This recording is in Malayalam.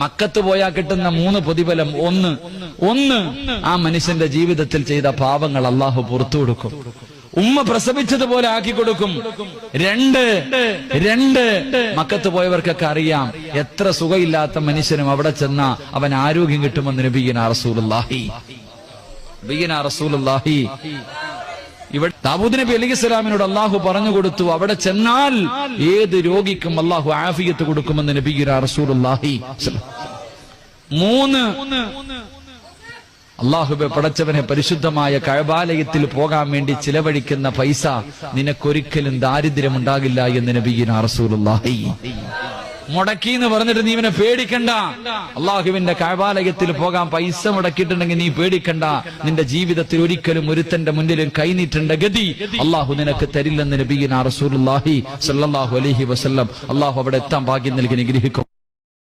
മക്കത്ത് പോയാൽ കിട്ടുന്ന 3 പ്രതിഫലം. ഒന്ന് ആ മനുഷ്യന്റെ ജീവിതത്തിൽ ചെയ്ത പാപങ്ങൾ അള്ളാഹു പുറത്തു കൊടുക്കും. ഉമ്മ പ്രസവിച്ചതുപോലെ ആക്കി കൊടുക്കും. 2 മക്കത്ത് പോയവർക്കൊക്കെ അറിയാം, എത്ര സുഖമില്ലാത്ത മനുഷ്യനും അവിടെ ചെന്നാ അവൻ ആരോഗ്യം കിട്ടുമെന്ന് നബിയിനാ റസൂലുള്ളാഹി. ഇവിടെ ദാവൂദ് നബി അലൈഹിസ്സലാമിനോട് അള്ളാഹു പറഞ്ഞു കൊടുത്തു, അവിടെ ചെന്നാൽ ഏത് രോഗിക്കും അള്ളാഹു ആഫിയത്ത് കൊടുക്കുമെന്ന് നബിയിനാ റസൂലുള്ളാഹി. 3 അള്ളാഹുബെ പടച്ചവനെ പരിശുദ്ധമായ കഅബാലയത്തിൽ പോകാൻ വേണ്ടി ചിലവഴിക്കുന്ന പൈസ നിനക്കൊരിക്കലും ദാരിദ്ര്യമുണ്ടാകില്ല എന്ന് നബിയിനാ റസൂലുള്ളാഹി. മുടക്കി എന്ന് പറഞ്ഞിട്ട് നീ ഇവനെ പേടിക്കണ്ട. അള്ളാഹുവിന്റെ കഅബാലയത്തിൽ പോകാൻ പൈസ മുടക്കിയിട്ടുണ്ടെങ്കിൽ നീ പേടിക്കണ്ട. നിന്റെ ജീവിതത്തിൽ ഒരിക്കലും ഒരുത്തന്റെ മുന്നിലും കൈനീട്ടേണ്ട ഗതി അള്ളാഹു നിനക്ക് തരില്ലെന്ന് നബിയിനാ റസൂലുള്ളാഹി സ്വല്ലല്ലാഹു അലൈഹി വസല്ലം. അള്ളാഹു അവിടെ എത്താൻ ഭാഗ്യം നൽകി അനുഗ്രഹിക്കും.